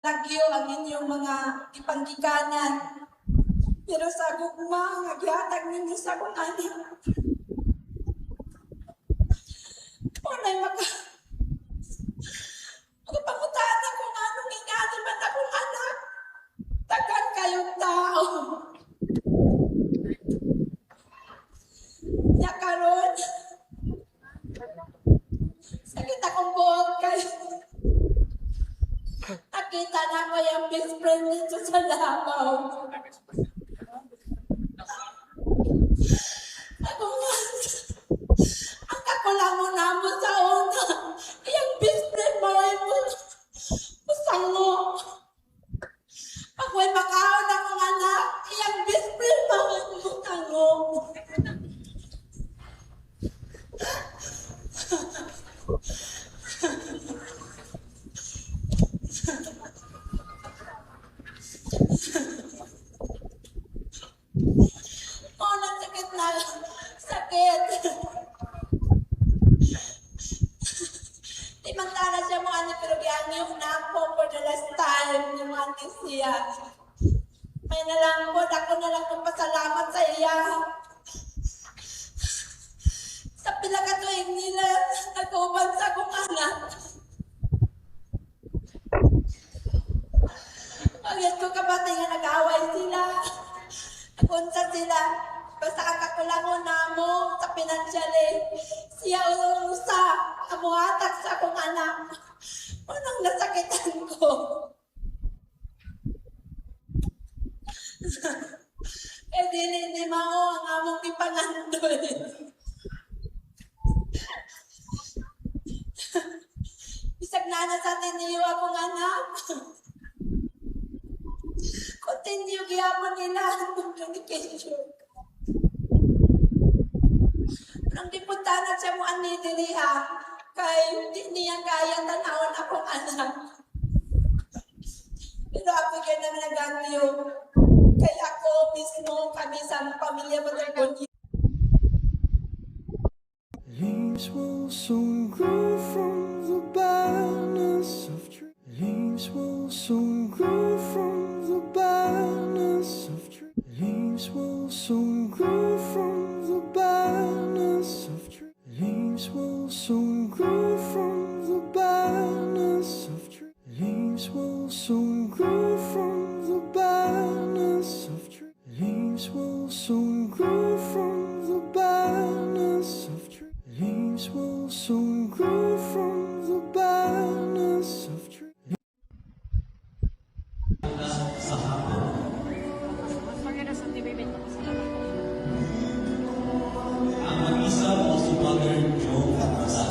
lagyo ang inyong mga ipanggikanan. Pero sa gugma, nagyatag ninyo sa kong anak. Unay magpangutahan ako nga anong ingani man akong anak. Tagan kayong tao. Ya karon, sakit akong buhok kayo. Nakita na ko yung best friend nito sa Davao. Ako nga, ang kakulang mo na mo sa una. Yung best friend mo ay mo. Usang mo. Ako'y makaon akong anak. Yung best friend mo ay usang mo. Oh, sakit na. Sakit. Di man tala siya mo ani pero giang yung napo for the last time yung ani siya. May nalangkod ako na lang kong pasalamat sa iya. Sa pila ka tuwing nila nag-uban sa kong anak. Pagyan ko kabati nga nag-away sila. Nagunsa sila. Basta ang kakulangon na mo sa financial siya usa amuhatag sa akong anak. Unang nasakitan ko. Eh di mao ang among ipangandoy. Bisag na sa tiniyo akong anak. Continue gyapon nila ang communication. Nang dipuntahan siya mo ani diri kay di niya kaya tanawon akong anak. Pero ako kaya naman nagagyo. Kay ako mismo kami sa pamilya Matergon. Leaves will soon grow from the barrenness of dreams. Leaves will soon grow from the barrenness of dreams. Leaves will soon grow from the barrenness of dreams. Leaves will soon grow from the barrenness of dreams. Leaves will soon grow from the barrenness of dreams. Leaves will soon grow from the barrenness of dreams. Leaves will soon grow from the barrenness of dreams. Ang mag-isa mo si Mother Joe Cabasa.